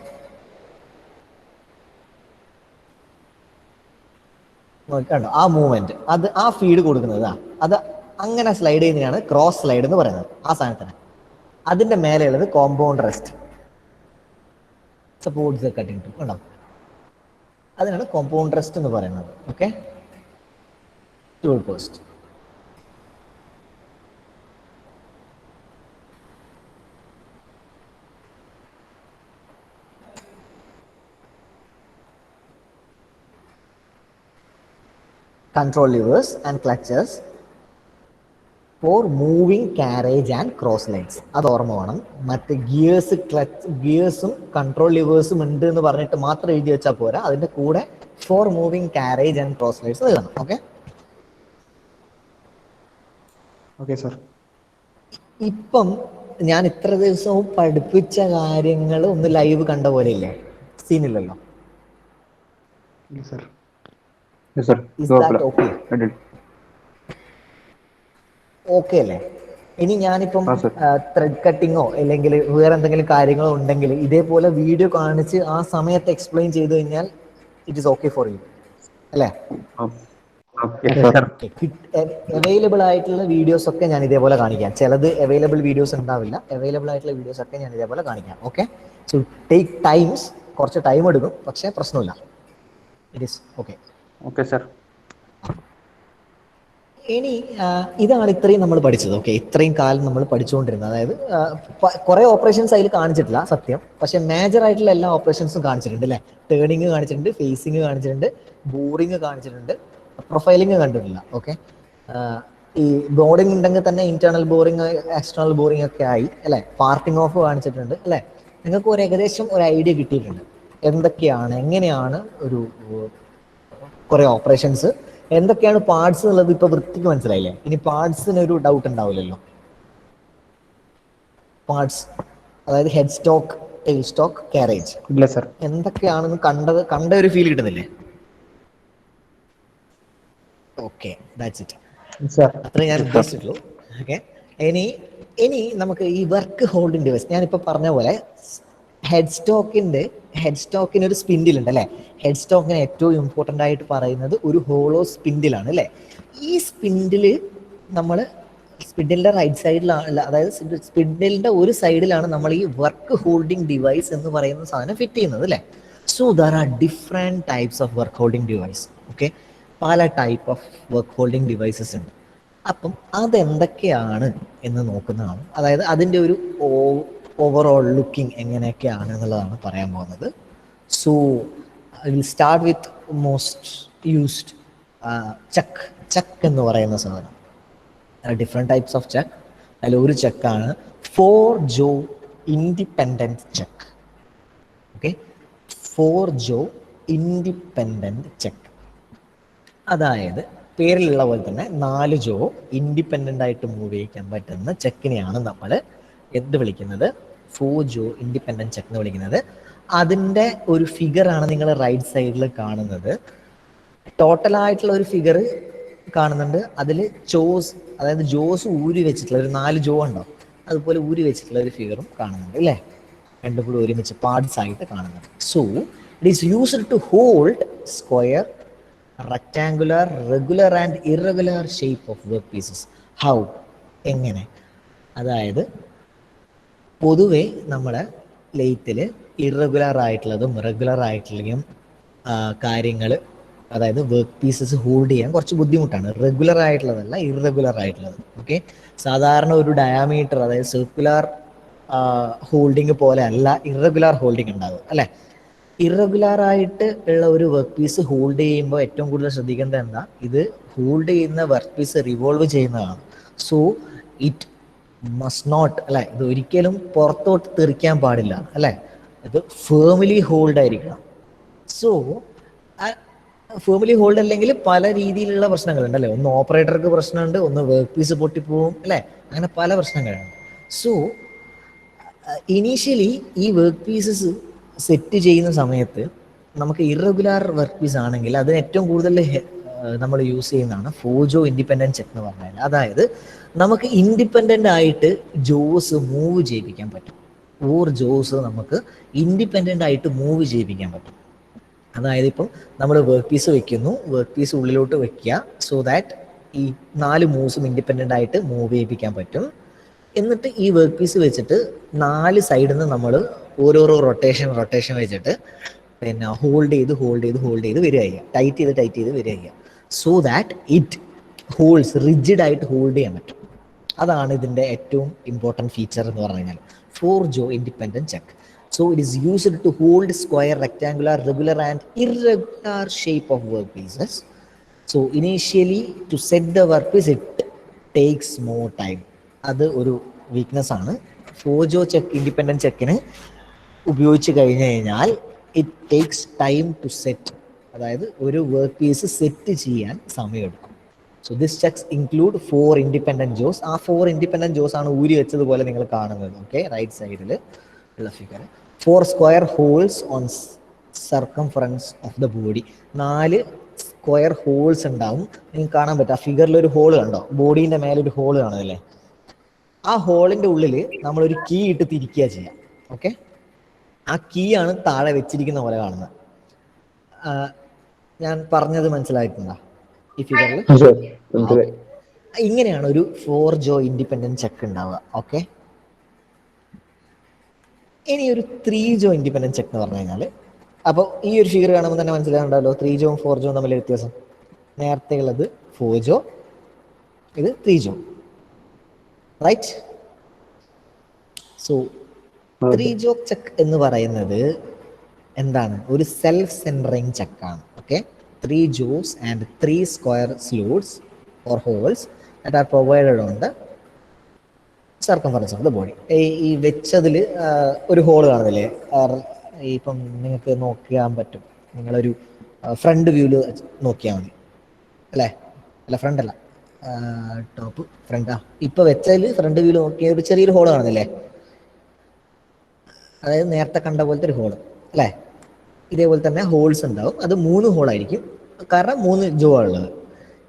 നോക്കണ്ടോ? ആ മൂവ്മെന്റ്, അത് ആ ഫീഡ് കൊടുക്കുന്നത്, അത് അങ്ങനെ സ്ലൈഡ് ചെയ്യുന്നതാണ് ക്രോസ് സ്ലൈഡ് എന്ന് പറയുന്നത്. ആ സാധനത്തിന് അതിന്റെ മേലെയുള്ളത് compound rest, supports cutting tool. ഉണ്ടോ? അതിനാണ് കോമ്പൗണ്ട് റെസ്റ്റ് എന്ന് പറയുന്നത്. Okay, tool post. control levers and clutches for moving carriage and cross lines. അത് ഓർമ്മ വേണം. മറ്റ് ഗിയേഴ്സ്, ഗിയേഴ്സും കൺട്രോൾ ലിവേഴ്സും ഉണ്ട് എന്ന് പറഞ്ഞിട്ട് മാത്രം എഴുതി വെച്ചാൽ പോരാ, അതിന്റെ കൂടെ four moving carriage and cross lines എഴുതണം. Okay, okay sir. ഇപ്പം ഞാൻ ഇത്ര ദിവസവും പഠിപ്പിച്ച കാര്യങ്ങൾ ഒന്ന് ലൈവ് കണ്ട പോലെ ഇല്ലേ? സീനില്ലല്ലോ. ഓക്കെ അല്ലേ? ഇനി ഞാനിപ്പം ത്രെഡ് കട്ടിങ്ങോ അല്ലെങ്കിൽ വേറെ എന്തെങ്കിലും കാര്യങ്ങളോ ഉണ്ടെങ്കിൽ ഇതേപോലെ വീഡിയോ കാണിച്ച് ആ സമയത്ത് എക്സ്പ്ലെയിൻ ചെയ്ത് കഴിഞ്ഞാൽ it is okay for you അല്ലേ? അവൈലബിൾ ആയിട്ടുള്ള വീഡിയോസ് ഒക്കെ ഞാൻ ഇതേപോലെ കാണിക്കാം. ചിലത് അവൈലബിൾ വീഡിയോസ് ഉണ്ടാവില്ല. അവൈലബിൾ ആയിട്ടുള്ള വീഡിയോസ് ഒക്കെ ഞാൻ ഇതേപോലെ കാണിക്കാം. ഓക്കെ, സോ ടേക്ക് ടൈംസ്, കുറച്ച് ടൈം എടുക്കും, പക്ഷേ പ്രശ്നമില്ല. It is okay. Okay sir. ഇനി ഇതാണ് ഇത്രയും നമ്മൾ പഠിച്ചത്. ഓക്കെ, ഇത്രയും കാലം നമ്മൾ പഠിച്ചുകൊണ്ടിരുന്നത്. അതായത് കുറെ ഓപ്പറേഷൻസ് അതിൽ കാണിച്ചിട്ടില്ല സത്യം, പക്ഷെ മേജർ ആയിട്ടുള്ള എല്ലാ ഓപ്പറേഷൻസും കാണിച്ചിട്ടുണ്ട് അല്ലേ? ടേണിങ് കാണിച്ചിട്ടുണ്ട്, ഫേസിങ് കാണിച്ചിട്ടുണ്ട്, ബോറിങ് കാണിച്ചിട്ടുണ്ട്, പ്രൊഫൈലിങ് കണ്ടിട്ടില്ല. ഓക്കെ, ഈ ബോർഡിങ് ഉണ്ടെങ്കിൽ തന്നെ ഇന്റേണൽ ബോറിങ്, എക്സ്റ്റേണൽ ബോറിങ് ഒക്കെ ആയി അല്ലേ? പാർട്ടിങ് ഓഫ് കാണിച്ചിട്ടുണ്ട് അല്ലേ? നിങ്ങൾക്ക് ഒരു ഏകദേശം ഒരു ഐഡിയ കിട്ടിയിട്ടുണ്ട് എന്തൊക്കെയാണ്, എങ്ങനെയാണ് ഒരു കുറെ ഓപ്പറേഷൻസ്, എന്തൊക്കെയാണ് പാർട്സ് എന്നുള്ളത് ഇപ്പൊ വൃത്തിക്ക് മനസ്സിലായില്ലേ? ഇനി പാർട്സിന് ഒരു ഡൗട്ട് ഉണ്ടാവില്ലല്ലോ. പാർട്സ് അതായത് head stock, tail stock, carriage, ഇല്ല സർ, എന്തൊക്കെയാണെന്ന് കണ്ട ഒരു ഫീൽ കിട്ടുന്നില്ലേ? Okay, that's it. അത്രേ ഞാൻ ഉദ്ദേശിച്ചിട്ടുള്ളൂ. ഓക്കെ, ഇനി നമുക്ക് ഈ വർക്ക് ഹോൾഡിംഗ് ഡിവൈസ്, ഞാനിപ്പോ പറഞ്ഞ പോലെ ഹെഡ് സ്റ്റോക്കിന് ഒരു സ്പിൻഡിൽ ഉണ്ട് അല്ലേ? ഹെഡ് സ്റ്റോക്കിന് ഏറ്റവും ഇമ്പോർട്ടൻ്റ് ആയിട്ട് പറയുന്നത് ഒരു ഹോളോ സ്പിൻഡിലാണ് അല്ലേ? ഈ സ്പിൻഡില് നമ്മൾ സ്പിൻഡിലിന്റെ റൈറ്റ് സൈഡിലാണ്, അതായത് സ്പിൻഡിലിന്റെ ഒരു സൈഡിലാണ് നമ്മൾ ഈ വർക്ക് ഹോൾഡിംഗ് ഡിവൈസ് എന്ന് പറയുന്ന സാധനം ഫിറ്റ് ചെയ്യുന്നത് അല്ലേ? So there are different types of work holding device. Okay, പല type of work holding devices ഉണ്ട്. അപ്പം അതെന്തൊക്കെയാണ് എന്ന് നോക്കുന്നതാണ്. അതായത് അതിൻ്റെ ഒരു ഓവറോൾ ലുക്കിംഗ് എങ്ങനെയൊക്കെയാണ് എന്നുള്ളതാണ് പറയാൻ പോകുന്നത്. So I will start with most used chuck. Chuck എന്ന് പറയുന്ന സാധനം, ഡിഫറെൻറ്റ് ടൈപ്സ് ഓഫ് ചെക്ക്. അതിൽ ഒരു ചെക്കാണ് 4 jaw independent chuck. Okay, 4 jaw independent chuck. അതായത് പേരിലുള്ള പോലെ തന്നെ 4 ജോ ഇൻഡിപെൻഡൻ്റ് ആയിട്ട് മൂവ് ചെയ്യിക്കാൻ പറ്റുന്ന ചെക്കിനെയാണ് നമ്മൾ എന്ത് വിളിക്കുന്നത്? 4 ജോ ഇൻഡിപെൻഡൻറ്റ് ചെക്ക് എന്ന് വിളിക്കുന്നത്. അതിൻ്റെ ഒരു ഫിഗറാണ് നിങ്ങൾ റൈറ്റ് സൈഡിൽ കാണുന്നത്. ടോട്ടലായിട്ടുള്ള ഒരു ഫിഗർ കാണുന്നുണ്ട്. അതിൽ ജോസ്, അതായത് ജോസ് ഊരി വെച്ചിട്ടുള്ള ഒരു 4 ജോ ഉണ്ടാവും, അതുപോലെ ഊരി വെച്ചിട്ടുള്ള ഒരു ഫിഗറും കാണുന്നുണ്ട് അല്ലേ? രണ്ടും കൂടി ഒരുമിച്ച് പാർട്സ് ആയിട്ട് കാണുന്നുണ്ട്. So it is used to hold square, rectangular, regular and irregular shape of work pieces. How? എങ്ങനെ? അതായത് പൊതുവെ നമ്മുടെ ലെയ്ത്തിൽ ഇറഗുലർ ആയിട്ടുള്ളതും റെഗുലർ ആയിട്ടുള്ളതും കാര്യങ്ങൾ, അതായത് വർക്ക് പീസസ് ഹോൾഡ് ചെയ്യാൻ കുറച്ച് ബുദ്ധിമുട്ടാണ്. റെഗുലർ ആയിട്ടുള്ളതല്ല, ഇറഗുലർ ആയിട്ടുള്ളത്. ഓക്കെ, സാധാരണ ഒരു ഡയാമീറ്റർ, അതായത് സർക്കുലർ ഹോൾഡിങ് പോലെ അല്ല ഇറഗുലർ ഹോൾഡിങ് ഉണ്ടാകുക അല്ലേ? ഇറഗുലർ ആയിട്ട് ഉള്ള ഒരു വർക്ക് പീസ് ഹോൾഡ് ചെയ്യുമ്പോൾ ഏറ്റവും കൂടുതൽ ശ്രദ്ധിക്കേണ്ടത് എന്താ? ഇത് ഹോൾഡ് ചെയ്യുന്ന വർക്ക് പീസ് റിവോൾവ് ചെയ്യുന്നതാണ്. സോ ഇറ്റ് മസ്റ്റ് നോട്ട്, അല്ലെ, ഇത് ഒരിക്കലും പുറത്തോട്ട് തെറിക്കാൻ പാടില്ല അല്ലേ? ഇത് ഫേമിലി ഹോൾഡ് ആയിരിക്കണം. സോ ഫേമിലി ഹോൾഡ് അല്ലെങ്കിൽ പല രീതിയിലുള്ള പ്രശ്നങ്ങളുണ്ട് അല്ലേ? ഒന്ന് ഓപ്പറേറ്റർക്ക് പ്രശ്നമുണ്ട്, ഒന്ന് വർക്ക് പീസ് പൊട്ടിപ്പോവും അല്ലേ? അങ്ങനെ പല പ്രശ്നങ്ങളാണ്. സോ ഇനീഷ്യലി ഈ വർക്ക് പീസസ് സെറ്റ് ചെയ്യുന്ന സമയത്ത് നമുക്ക് ഇറഗുലർ വർക്ക് പീസ് ആണെങ്കിൽ അതിന് ഏറ്റവും കൂടുതൽ നമ്മൾ യൂസ് ചെയ്യുന്നതാണ് 4 ജോ ഇൻഡിപെൻഡൻറ്റ് ചെക്ക് എന്ന് പറഞ്ഞാൽ. അതായത് നമുക്ക് ഇൻഡിപെൻഡൻ്റ് ആയിട്ട് ജോസ് മൂവ് ചെയ്യിപ്പിക്കാൻ പറ്റും. 4 ജോസ് നമുക്ക് ഇൻഡിപെൻഡൻ്റ് ആയിട്ട് മൂവ് ചെയ്യിപ്പിക്കാൻ പറ്റും. അതായത് ഇപ്പം നമ്മൾ വർക്ക് പീസ് വെക്കുന്നു, വർക്ക് പീസ് ഉള്ളിലോട്ട് വെക്കുക, സോ ദാറ്റ് ഈ 4 മൂവ്സും ഇൻഡിപെൻഡൻ്റ് ആയിട്ട് മൂവ് ചെയ്യിപ്പിക്കാൻ പറ്റും. എന്നിട്ട് ഈ വർക്ക് പീസ് വെച്ചിട്ട് 4 സൈഡിൽ നിന്ന് നമ്മൾ ഓരോരോ റൊട്ടേഷൻ വെച്ചിട്ട് പിന്നെ ഹോൾഡ് ചെയ്ത് വരിക ചെയ്യുക, ടൈറ്റ് ചെയ്ത് വരിക ചെയ്യുക. So that it holds, rigid ആയിട്ട് ഹോൾഡ് ചെയ്യാൻ പറ്റും. അതാണ് ഇതിൻ്റെ ഏറ്റവും ഇമ്പോർട്ടൻറ്റ് ഫീച്ചർ എന്ന് പറഞ്ഞു കഴിഞ്ഞാൽ 4 jaw independent chuck. So it is used to hold square, rectangular, regular and irregular shape of workpieces. So initially to set the workpiece it takes more time. അത് ഒരു വീക്ക്നെസ് ആണ്. 4 ജോ ചെക്ക് ഇൻഡിപെൻഡൻറ്റ് ചെക്കിന് ഉപയോഗിച്ച് കഴിഞ്ഞ് കഴിഞ്ഞാൽ it takes time to set, അതായത് ഒരു work piece set ചെയ്യാൻ സമയമെടുക്കും. So this chucks include 4 independent jaws. ആ 4 ഇൻഡിപെൻഡൻറ്റ് ജോസ് ആണ് ഊരി വെച്ചതുപോലെ നിങ്ങൾ കാണുന്നത്. ഓക്കെ, റൈറ്റ് സൈഡിൽ ഉള്ള figure. 4 square holes on circumference of the body. 4 square holes ഉണ്ടാവും. നിങ്ങൾക്ക് കാണാൻ പറ്റും ആ ഫിഗറിൽ ഒരു ഹോൾ കണ്ടോ? ബോഡീൻ്റെ മേലെ ഒരു ഹോൾ കാണുന്നില്ലേ? ആ ഹോളിൻ്റെ ഉള്ളിൽ നമ്മളൊരു കീ ഇട്ട് തിരിക്കുക ചെയ്യാം. ഓക്കെ, ആ കീ ആണ് താഴെ വെച്ചിരിക്കുന്ന പോലെ കാണുന്നത്. ഞാൻ പറഞ്ഞത് മനസ്സിലായിട്ടുണ്ടോ ഈ ഫിഗറിൽ? ഇങ്ങനെയാണ് ഒരു 4 ജോ ഇൻഡിപെൻഡൻറ്റ് ചെക്ക് ഉണ്ടാവുക. ഓക്കെ, ഇനി ഒരു 3 ജോ ഇൻഡിപെൻഡൻറ്റ് ചെക്ക് എന്ന് പറഞ്ഞു കഴിഞ്ഞാൽ, അപ്പോൾ ഈ ഒരു ഫിഗർ കാണുമ്പോൾ തന്നെ മനസ്സിലാകുന്നുണ്ടല്ലോ 3 ജോയും 4 ജോയും തമ്മിൽ വ്യത്യാസം. നേരത്തെ ഉള്ളത് 4 ജോ, ഇത് 3 jaw, right? So 3 jaw chuck എന്ന് പറയുന്നത് എന്താണ്? ഒരു സെൽഫ് സെൻറ്ററിങ് ചെക്കാണ്. Okay, 3 jaws and 3 square slots or holes that are provided on the circumference of the body. ഈ വെച്ചതിൽ ഒരു ഹോൾ കാണുന്നില്ലേ? ഇപ്പം നിങ്ങൾക്ക് നോക്കാൻ പറ്റും, നിങ്ങളൊരു ഫ്രണ്ട് വ്യൂവിൽ നോക്കിയാൽ മതി അല്ലേ? അല്ല, ഫ്രണ്ട് അല്ല, ടോപ്പ് ഫ്രണ്ട്. ഇപ്പം വെച്ചതിൽ ഫ്രണ്ട് വ്യൂവിൽ നോക്കിയ ഒരു ചെറിയൊരു ഹോൾ കാണുന്നില്ലേ? അതായത് നേരത്തെ കണ്ട പോലത്തെ ഒരു ഹോൾ അല്ലേ? ഇതേപോലെ തന്നെ ഹോൾസ് ഉണ്ടാവും. അത് 3 ഹോളായിരിക്കും, കാരണം 3 ജോ ഉള്ളത്.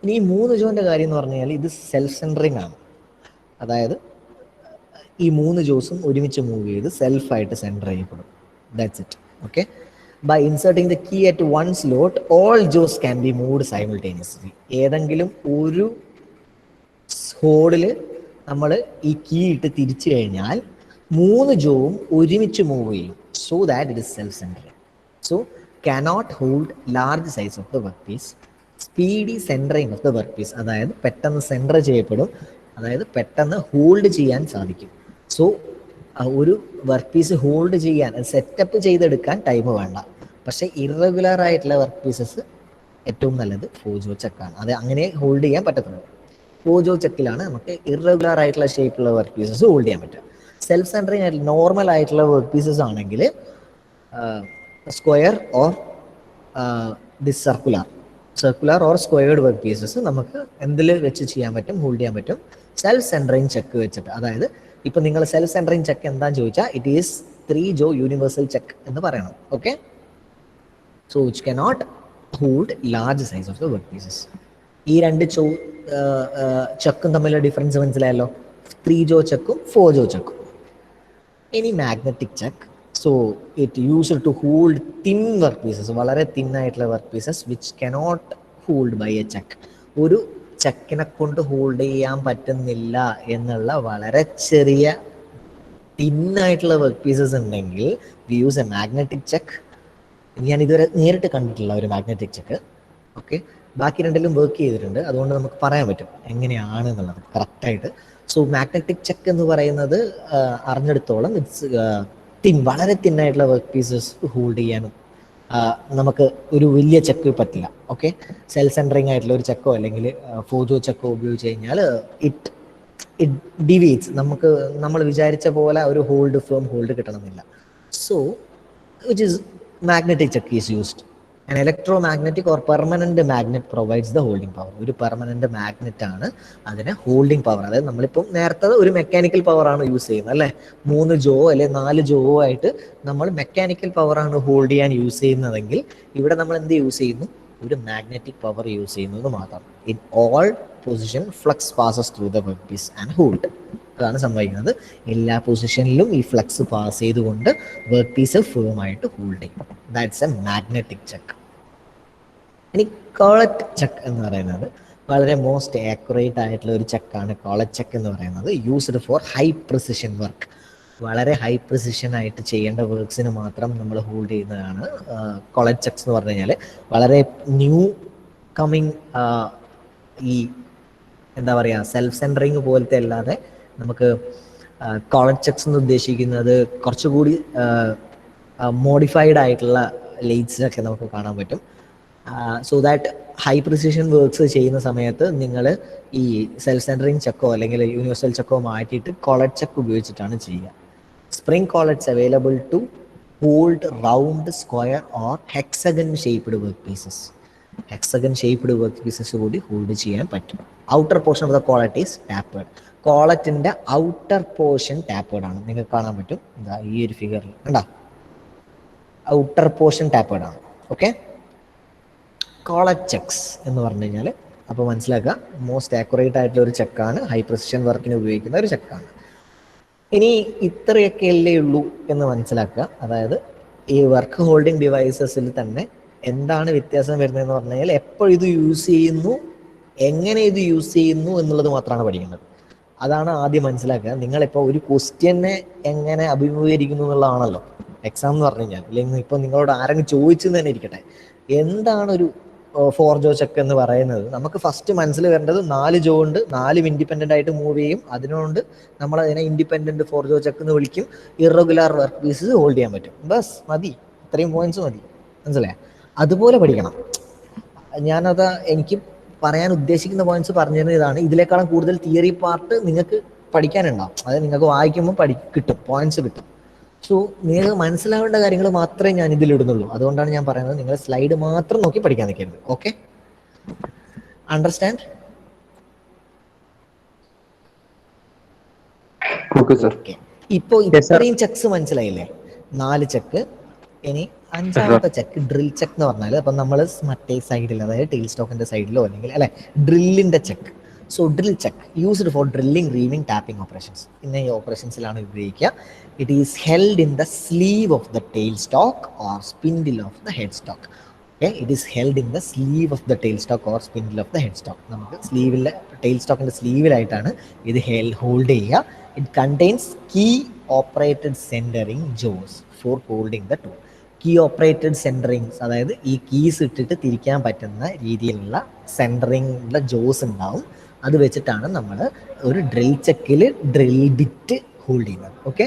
ഇനി ഈ 3 ജോൻ്റെ കാര്യം എന്ന് പറഞ്ഞു കഴിഞ്ഞാൽ ഇത് സെൽഫ് സെൻറ്ററിങ് ആണ്. അതായത് ഈ 3 ജോസും ഒരുമിച്ച് മൂവ് ചെയ്ത് സെൽഫായിട്ട് സെൻറ്റർ ചെയ്യപ്പെടും. That's it. Okay, by inserting the key at 1 slot all jaws can be moved simultaneously. ഏതെങ്കിലും ഒരു ഹോളിൽ നമ്മൾ ഈ കീ ഇട്ട് തിരിച്ചു കഴിഞ്ഞാൽ 3 ജോവും ഒരുമിച്ച് മൂവ് ചെയ്യും. So that it is self centring. So cannot hold large size of the workpiece. Speedy centring of the work piece, അതായത് പെട്ടെന്ന് സെൻറ്റർ ചെയ്യപ്പെടും, അതായത് പെട്ടെന്ന് ഹോൾഡ് ചെയ്യാൻ സാധിക്കും. സോ ഒരു വർക്ക് പീസ് ഹോൾഡ് ചെയ്യാൻ സെറ്റപ്പ് ചെയ്തെടുക്കാൻ ടൈം വേണ്ട. പക്ഷേ ഇറഗുലർ ആയിട്ടുള്ള വർക്ക് പീസസ് ഏറ്റവും നല്ലത് ഫോജോ ചെക്കാണ്. അത് അങ്ങനെ ഹോൾഡ് ചെയ്യാൻ പറ്റത്തുള്ളൂ. ഫോജോ ചെക്കിലാണ് നമുക്ക് ഇറഗുലർ ആയിട്ടുള്ള ഷേപ്പിലുള്ള വർക്ക് പീസസ് ഹോൾഡ് ചെയ്യാൻ പറ്റുക. സെൽഫ് സെൻറ്ററിങ് ആയിട്ടുള്ള നോർമൽ ആയിട്ടുള്ള വർക്ക് പീസസ് ആണെങ്കിൽ square or this circular or squared work pieces നമുക്ക് എന്തിൽ വെച്ച് ചെയ്യാൻ പറ്റും, ഹോൾഡ് ചെയ്യാൻ പറ്റും? സെൽഫ് സെൻറ്ററിങ് ചെക്ക് വെച്ചിട്ട്. അതായത് ഇപ്പം നിങ്ങൾ സെൽഫ് സെൻറ്ററിങ് ചെക്ക് എന്താണെന്ന് ചോദിച്ചാൽ it is 3 jaw universal chuck എന്ന് പറയണം. Okay, so which cannot hold large size of the work pieces. ഈ രണ്ട് ചെക്കും തമ്മിലുള്ള ഡിഫറൻസ് മനസ്സിലായല്ലോ, 3 ജോ ചെക്കും 4 ജോ ചെക്കും. ഇനി magnetic chuck, so it used to hold thin work pieces, വളരെ തിൻ ആയിട്ടുള്ള work pieces which cannot hold by a chuck. ഒരു ചെക്കിനെ കൊണ്ട് ഹോൾഡ് ചെയ്യാൻ പറ്റുന്നില്ല എന്നുള്ള വളരെ ചെറിയ തിന്നായിട്ടുള്ള വർക്ക് പീസസ് ഉണ്ടെങ്കിൽ we use a magnetic chuck. ഞാൻ ഇതുവരെ നേരിട്ട് കണ്ടിട്ടില്ല ഒരു മാഗ്നറ്റിക് ചെക്ക്. ഓക്കെ, ബാക്കി രണ്ടിലും വർക്ക് ചെയ്തിട്ടുണ്ട്, അതുകൊണ്ട് നമുക്ക് പറയാൻ പറ്റും എങ്ങനെയാണ് എന്നുള്ളത് കറക്റ്റായിട്ട്. സോ മാഗ്നറ്റിക് ചെക്ക് എന്ന് പറയുന്നത് അറിഞ്ഞെടുത്തോളം ഇറ്റ്സ് തിൻ, വളരെ തിന്നായിട്ടുള്ള വർക്ക് പീസസ് ഹോൾഡ് ചെയ്യാനും നമുക്ക് ഒരു വലിയ ചെക്ക് പറ്റില്ല. ഓക്കെ, സെൽഫ് സെൻറ്ററിങ് ആയിട്ടുള്ള ഒരു ചെക്കോ അല്ലെങ്കിൽ ഫോജോ ചെക്കോ ഉപയോഗിച്ച് കഴിഞ്ഞാൽ ഇറ്റ് ഡിവീറ്റ്സ്, നമ്മൾ വിചാരിച്ച പോലെ ഒരു ഫേം ഹോൾഡ് കിട്ടണമെന്നില്ല. So which is magnetic check is used. An electromagnetic or permanent magnet provides the holding power. ഒരു പെർമനന്റ് മാഗ്നറ്റ് ആണ് അതിന് ഹോൾഡിംഗ് പവർ. അതായത് നമ്മളിപ്പം നേരത്തെ ഒരു മെക്കാനിക്കൽ പവർ ആണ് യൂസ് ചെയ്യുന്നത് അല്ലേ, 3 ജോ അല്ലെ 4 ജോ ആയിട്ട് നമ്മൾ മെക്കാനിക്കൽ പവർ ആണ് ഹോൾഡ് ചെയ്യാൻ യൂസ് ചെയ്യുന്നതെങ്കിൽ ഇവിടെ നമ്മൾ എന്ത് യൂസ് ചെയ്യുന്നു, ഒരു മാഗ്നറ്റിക് പവർ യൂസ് ചെയ്യുന്നത് മാത്രം. In all position flux passes through the work piece and hold. അതാണ് സംഭവിക്കുന്നത്. എല്ലാ പൊസിഷനിലും ഈ ഫ്ലക്സ് പാസ് ചെയ്തുകൊണ്ട് വർക്ക് പീസ് ഫേം ആയിട്ട് ഹോൾഡ് ചെയ്യും. That's A magnetic check. ഇനി കോളറ്റ് ചെക്ക് എന്ന് പറയുന്നത് വളരെ മോസ്റ്റ് ആക്യുറേറ്റ് ആയിട്ടുള്ള ഒരു ചെക്കാണ്. കോളറ്റ് ചെക്ക് എന്ന് പറയുന്നത് used for high precision work. വളരെ ഹൈ പ്രിസിഷൻ ആയിട്ട് ചെയ്യേണ്ട വർക്ക്സിന് മാത്രം നമ്മൾ ഹോൾഡ് ചെയ്യുന്നതാണ് കോളറ്റ് ചെക്സ് എന്ന് പറഞ്ഞു കഴിഞ്ഞാൽ. വളരെ ന്യൂ കമ്മിങ് ഈ എന്താ പറയുക, സെൽഫ് സെൻറ്ററിങ് പോലത്തെ അല്ലാതെ നമുക്ക് കോളറ്റ് ചെക്സ് എന്ന് ഉദ്ദേശിക്കുന്നത് കുറച്ചുകൂടി മോഡിഫൈഡ് ആയിട്ടുള്ള ലെയ്റ്റ്സിനൊക്കെ നമുക്ക് കാണാൻ പറ്റും. So that high precision works ചെയ്യുന്ന സമയത്ത് നിങ്ങൾ ഈ സെൽഫ് സെൻറ്ററിങ് ചെക്കോ അല്ലെങ്കിൽ യൂണിവേഴ്സൽ ചെക്കോ മാറ്റിയിട്ട് കോളറ്റ് ചെക്ക് ഉപയോഗിച്ചിട്ടാണ് ചെയ്യുക. Spring collets available to hold round, square or hexagon shaped work pieces. Hexagon shaped work pieces കൂടി ഹോൾഡ് ചെയ്യാൻ പറ്റും. Outer portion of the collet is tapered. കോളറ്റിൻ്റെ ഔട്ടർ പോർഷൻ ടാപ്പേഡ് ആണ്. നിങ്ങൾക്ക് കാണാൻ പറ്റും, എന്താ ഈ ഒരു ഫിഗറിൽ കണ്ടാ, ഔട്ടർ പോർഷൻ ടാപ്പേഡ് ആണ്. ഓക്കെ, കോളറ്റ് ചെക്സ് എന്ന് പറഞ്ഞു കഴിഞ്ഞാൽ അപ്പോൾ മനസ്സിലാക്കുക, മോസ്റ്റ് ആക്യുറേറ്റ് ആയിട്ടുള്ള ഒരു ചെക്കാണ്, ഹൈ പ്രിസിഷൻ വർക്കിന് ഉപയോഗിക്കുന്ന ഒരു ചെക്കാണ്. ഇനി ഇത്രയൊക്കെ അല്ലേ ഉള്ളൂ എന്ന് മനസ്സിലാക്കുക. അതായത് ഈ വർക്ക് ഹോൾഡിംഗ് ഡിവൈസസിൽ തന്നെ എന്താണ് വ്യത്യാസം വരുന്നതെന്ന് പറഞ്ഞു കഴിഞ്ഞാൽ എപ്പോൾ ഇത് യൂസ് ചെയ്യുന്നു, എങ്ങനെ ഇത് യൂസ് ചെയ്യുന്നു എന്നുള്ളത് മാത്രമാണ് പഠിക്കേണ്ടത്. അതാണ് ആദ്യം മനസ്സിലാക്കുക. നിങ്ങളിപ്പോൾ ഒരു ക്വസ്റ്റ്യനെ എങ്ങനെ അഭിമുഖീകരിക്കുന്നു എന്നുള്ളതാണല്ലോ എക്സാം എന്ന് പറഞ്ഞു കഴിഞ്ഞാൽ. അല്ലെങ്കിൽ ഇപ്പോൾ നിങ്ങളോട് ആരെങ്കിലും ചോദിച്ചെന്ന് തന്നെ ഇരിക്കട്ടെ, എന്താണ് ഒരു 4 ജോ ചെക്ക് എന്ന് പറയുന്നത്, നമുക്ക് ഫസ്റ്റ് മനസ്സിൽ വരേണ്ടത് 4 ജോ ഉണ്ട്, 4 ഇൻഡിപെൻഡൻ്റ് ആയിട്ട് മൂവ് ചെയ്യും, അതിനോണ്ട് നമ്മൾ അതിനെ ഇൻഡിപെൻഡൻറ്റ് 4 ജോ ചെക്ക് എന്ന് വിളിക്കും. ഇറഗുലർ വർക്ക് പീസസ് ഹോൾഡ് ചെയ്യാൻ പറ്റും. ബസ് മതി, ഇത്രയും പോയിന്റ്സ് മതി, മനസ്സിലായേ? അതുപോലെ പഠിക്കണം. ഞാനത് എനിക്ക് പറയാൻ ഉദ്ദേശിക്കുന്ന പോയിന്റ്സ് പറഞ്ഞിരുന്നത് ഇതാണ്. ഇതിനേക്കാളും കൂടുതൽ തിയറി പാർട്ട് നിങ്ങൾക്ക് പഠിക്കാനുണ്ടാവും. അതായത് നിങ്ങൾക്ക് വായിക്കുമ്പോൾ കിട്ടും, പോയിന്റ്സ് കിട്ടും. സോ നിങ്ങൾക്ക് മനസ്സിലാവേണ്ട കാര്യങ്ങൾ മാത്രമേ ഞാൻ ഇതിലിടുന്നുള്ളൂ. അതുകൊണ്ടാണ് ഞാൻ പറയുന്നത് നിങ്ങൾ സ്ലൈഡ് മാത്രം നോക്കി പഠിക്കാൻ നിൽക്കരുത്. Okay, understand? ഓക്കെ, ഇപ്പോൾ ഇത്രയും ചെക്സ് മനസ്സിലായില്ലേ? 4 ചെക്ക്. ഇനി 5ാമത്തെ ചെക്ക് ഡ്രിൽ ചെക്ക് എന്ന് പറഞ്ഞാൽ, അപ്പം നമ്മൾ മറ്റേ സൈഡിൽ, അതായത് ടെയിൽ സ്റ്റോക്കിന്റെ സൈഡിലോ അല്ലെങ്കിൽ അല്ലെ ഡ്രില്ലിന്റെ chuck. So drill chuck used for drilling, reaming, tapping operations. ഇന്ന ഈ ഓപ്പറേഷൻസിലാണ് ഉപയോഗിക്കുക. It is held in the sleeve of the tail stock or spindle of the head stock. Okay, it is held in the sleeve of the tail stock or spindle of the head stock. നമുക്ക് സ്ലീവിലെ ടെയിൽ സ്റ്റോക്കിന്റെ സ്ലീവിലായിട്ടാണ് ഇത് hold ചെയ്യുക. It contains key operated centering jaws for holding the tool. Key operated സെൻറ്ററിങ്സ്, അതായത് ഈ keys ഇട്ടിട്ട് തിരിക്കാൻ പറ്റുന്ന രീതിയിലുള്ള സെൻറ്ററിങ്ങിലുള്ള ജോസ് ഉണ്ടാവും. അത് വെച്ചിട്ടാണ് നമ്മൾ ഒരു ഡ്രിൽ ചെക്കിൽ ഡ്രിൽ ബിറ്റ് ഹോൾഡ് ചെയ്യുന്നത്. ഓക്കെ,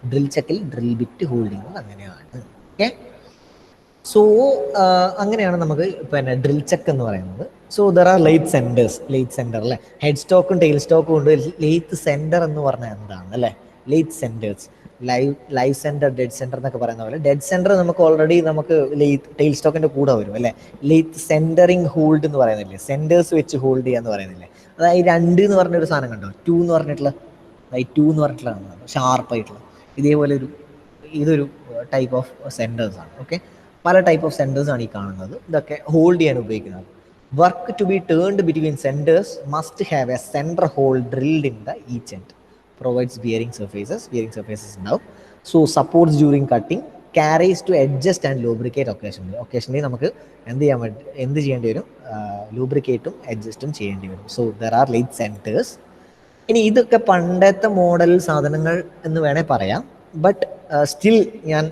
ഡ്രിൽ ചെക്കിൽ ഡ്രിൽ ബിറ്റ് ഹോൾഡ് ചെയ്യുന്നത് അങ്ങനെയാണ്. ഓക്കെ, സോ അങ്ങനെയാണ് നമുക്ക് പിന്നെ ഡ്രിൽ ചെക്ക് എന്ന് പറയുന്നത്. So there are lathe centres. Lathe centre അല്ലേ, ഹെഡ് സ്റ്റോക്കും ടെയിൽ സ്റ്റോക്കും ഉണ്ട്. ലെയ്ത്ത് സെൻറ്റർ എന്ന് പറഞ്ഞാൽ എന്താണ് അല്ലേ? Lathe centres, live centre, dead centre എന്നൊക്കെ പറയുന്ന പോലെ ഡെഡ് സെൻറ്റർ നമുക്ക് ഓൾറെഡി നമുക്ക് ലെയ്ത്ത് ടെയിൽ സ്റ്റോക്കിൻ്റെ കൂടെ വരും അല്ലേ. ലെയ്ത്ത് സെൻറ്ററിങ് ഹോൾഡ് എന്ന് പറയുന്നില്ലേ, സെൻറ്റേഴ്സ് വെച്ച് ഹോൾഡ് ചെയ്യാന്ന് പറയുന്നില്ലേ. അതായത് 2 എന്ന് പറഞ്ഞൊരു സാധനം കണ്ടോ, 2 എന്ന് പറഞ്ഞിട്ടുള്ള, 2 എന്ന് പറഞ്ഞിട്ടുള്ള ഷാർപ്പായിട്ടുള്ള ഇതേപോലെ ഇതൊരു ടൈപ്പ് ഓഫ് സെൻറ്റേഴ്സ് ആണ്. ഓക്കെ, പല ടൈപ്പ് ഓഫ് സെൻറ്റേഴ്സ് ആണ് ഈ കാണുന്നത്. ഇതൊക്കെ ഹോൾഡ് ചെയ്യാൻ ഉപയോഗിക്കുന്നത്. Work to be turned between centres must have a centre hole drilled in the each end. Provides bearing surfaces ഉണ്ടാവും. So supports during cutting, carries to adjust and lubricate occasionally നമുക്ക് എന്ത് ചെയ്യേണ്ടി വരും, ലൂബ്രിക്കേറ്റും അഡ്ജസ്റ്റും ചെയ്യേണ്ടി വരും. So there are lathe centres. ഇനി ഇതൊക്കെ പണ്ടത്തെ മോഡൽ സാധനങ്ങൾ എന്ന് വേണേൽ പറയാം. ബട്ട് സ്റ്റിൽ ഞാൻ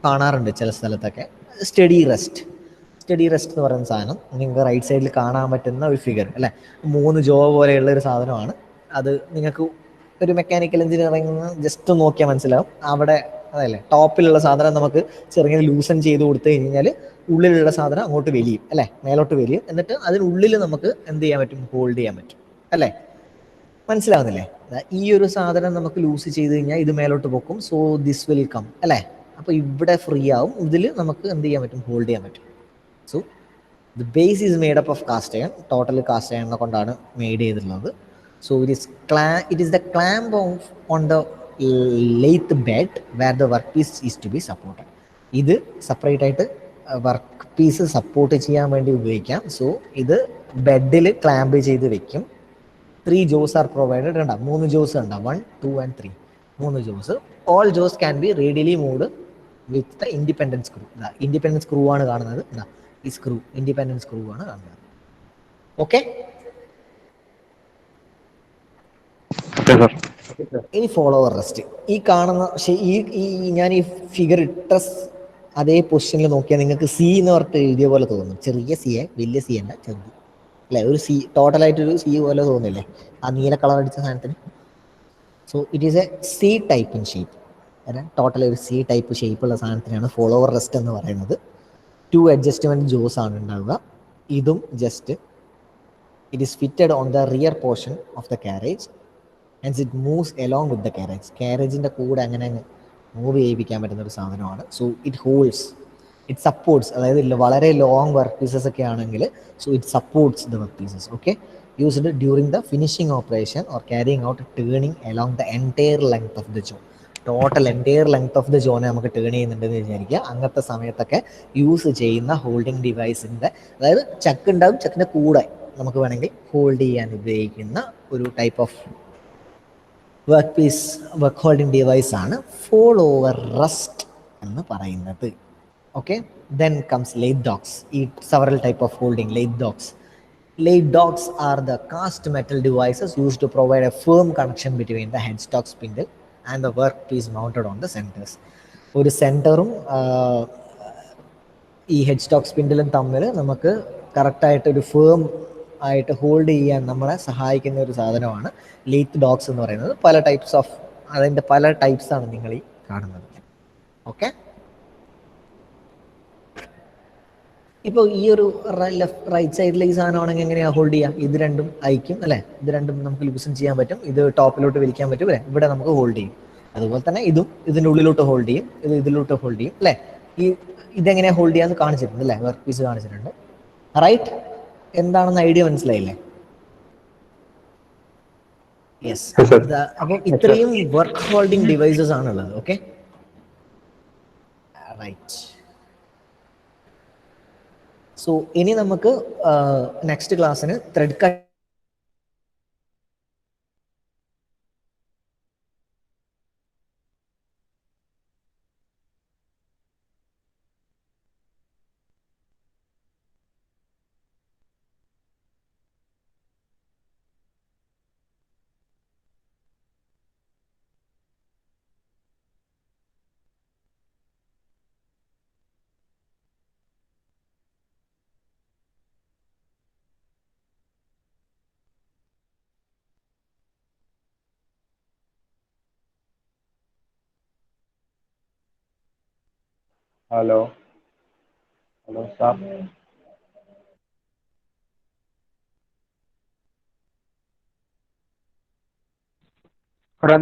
കാണാറുണ്ട് ചില സ്ഥലത്തൊക്കെ സ്റ്റഡി റെസ്റ്റ് എന്ന് പറയുന്ന സാധനം നിങ്ങൾക്ക് റൈറ്റ് സൈഡിൽ കാണാൻ പറ്റുന്ന ഒരു ഫിഗർ അല്ലേ. 3 ജോ പോലെയുള്ള ഒരു സാധനമാണ് അത്. നിങ്ങൾക്ക് ഒരു മെക്കാനിക്കൽ എഞ്ചിനീയറിംഗ് ജസ്റ്റ് നോക്കിയാൽ മനസ്സിലാവും. അവിടെ അതല്ലേ ടോപ്പിലുള്ള സാധനം നമുക്ക് ചെറുങ്ങനെ ലൂസൺ ചെയ്ത് കൊടുത്തു കഴിഞ്ഞാൽ ഉള്ളിലുള്ള സാധനം അങ്ങോട്ട് വലിയും അല്ലേ, മേലോട്ട് വലിയും. എന്നിട്ട് അതിനുള്ളിൽ നമുക്ക് എന്ത് ചെയ്യാൻ പറ്റും, ഹോൾഡ് ചെയ്യാൻ പറ്റും അല്ലേ. മനസ്സിലാവുന്നില്ലേ? ഈ ഒരു സാധനം നമുക്ക് ലൂസ് ചെയ്ത് കഴിഞ്ഞാൽ ഇത് മേലോട്ട് പൊക്കും. സോ ദിസ് വിൽ കം അല്ലേ. അപ്പോൾ ഇവിടെ ഫ്രീ ആവും, ഇതിൽ നമുക്ക് എന്ത് ചെയ്യാൻ പറ്റും, ഹോൾഡ് ചെയ്യാൻ പറ്റും. So the base is made up of cast iron. Total cast iron കൊണ്ടാണ് മെയ്ഡ് ചെയ്തിട്ടുള്ളത്. So it is the clamp on the lathe bed where the work piece is to be supported. ഇത് separate ആയിട്ട് work piece support ചെയ്യാൻ വേണ്ടി ഉപയോഗിക്കാം. So ഇത് ബെഡിൽ clamp ചെയ്ത് വെക്കും. 3 jaws are provided. 3 jaws ഉണ്ട്, 1, 2 and 3. 3 jaws. All jaws can be readily moved with the independent screw. Independent screw ആണ് കാണുന്നത്. ഈ സ്ക്രൂ ഇൻഡിപെൻഡൻറ്റ് സ്ക്രൂ ആണ് കാണുന്നത്. ഓക്കെ, ഇനി ഫോളോവർ റെസ്റ്റ്. ഈ കാണുന്ന ഞാൻ ഈ ഫിഗർ ഇട്ട അതേ പൊസിഷനിൽ നോക്കിയാൽ നിങ്ങൾക്ക് സി എന്ന് പറഞ്ഞിട്ട് എഴുതിയ പോലെ തോന്നും. ചെറിയ സി, വലിയ സി അല്ല, ചെറുത് അല്ലേ. ഒരു സി, ടോട്ടലായിട്ടൊരു സി പോലെ തോന്നില്ലേ ആ നീല കളർ അടിച്ച സാധനത്തിന്. So it is a C type in shape. Total ഒരു സി ടൈപ്പ് ഷേപ്പുള്ള സാധനത്തിനാണ് ഫോളോവർ റെസ്റ്റ് എന്ന് പറയുന്നത്. 2 അഡ്ജസ്റ്റ്മെൻറ്റ് ജോസ് ആണ് ഉണ്ടാവുക. ഇതും just it is fitted on the rear portion of the carriage and it moves along with the carriage. കാരേജിൻ്റെ കൂടെ അങ്ങനെ മൂവ് ചെയ്യിപ്പിക്കാൻ പറ്റുന്ന ഒരു സാധനമാണ്. സോ ഇറ്റ് സപ്പോർട്ട്സ്, അതായത് വളരെ ലോങ് വർക്ക് പീസസ് ഒക്കെ ആണെങ്കിൽ so it supports the work pieces. Okay, used during the finishing operation or carrying out turning along the entire length of the jaw. Total entire length of the ജോനെ നമുക്ക് turn ചെയ്യുന്നുണ്ടെന്ന് വിചാരിക്കുക. അങ്ങനത്തെ സമയത്തൊക്കെ use ചെയ്യുന്ന holding ഡിവൈസിൻ്റെ, അതായത് ചക്ക് ഉണ്ടാവും, ചക്കിൻ്റെ കൂടെ നമുക്ക് വേണമെങ്കിൽ ഹോൾഡ് ചെയ്യാൻ ഉപയോഗിക്കുന്ന ഒരു type of work holding device ആണ് ഫോളോവർ റെസ്റ്റ് എന്ന് പറയുന്നത്. Okay, then comes lathe dogs. ഈ several type of holding lathe dogs. Lathe dogs are the cast metal devices used to provide a firm connection between the headstock spindle and the workpiece mounted on the centers. ഒരു സെൻറ്ററും ഈ head stock സ്പിൻഡിലും തമ്മിൽ നമുക്ക് കറക്റ്റായിട്ടൊരു firm ആയിട്ട് hold ചെയ്യാൻ നമ്മളെ സഹായിക്കുന്ന ഒരു സാധനമാണ് ലെയ്ത്ത് ഡോഗ്സ് എന്ന് പറയുന്നത്. അതിൻ്റെ പല ടൈപ്സാണ് നിങ്ങൾ ഈ കാണുന്നത്. ഓക്കെ, ഇപ്പോൾ ഈ ഒരു റൈറ്റ് സൈഡിലെ ഈ സാധനമാണെങ്കിൽ എങ്ങനെയാണ് ഹോൾഡ് ചെയ്യുക? ഇത് രണ്ടും അയക്കും അല്ലേ, ഇത് രണ്ടും നമുക്ക് ലൂസൺ ചെയ്യാൻ പറ്റും, ഇത് ടോപ്പിലോട്ട് വലിക്കാൻ പറ്റും അല്ലേ, ഇവിടെ നമുക്ക് ഹോൾഡ് ചെയ്യും. അതുപോലെ തന്നെ ഇതും ഇതിൻ്റെ ഉള്ളിലോട്ട് ഹോൾഡ് ചെയ്യും, ഇത് ഇതിലോട്ട് ഹോൾഡ് ചെയ്യും അല്ലേ. ഇതെങ്ങനെയാണ് ഹോൾഡ് ചെയ്യാന്ന് കാണിച്ചിട്ടുണ്ട് അല്ലേ, വർക്ക് പീസ് കാണിച്ചിട്ടുണ്ട്. റൈറ്റ്, എന്താണെന്ന് ഐഡിയ മനസ്സിലായില്ലേ? യെസ്. അപ്പോൾ ഇത്രയും വർക്ക് ഹോൾഡിംഗ് ഡിവൈസസ് ആണുള്ളത്. Okay, right. സോ ഇനി നമുക്ക് നെക്സ്റ്റ് ക്ലാസ്സിന് thread cut hello hello sir എടാ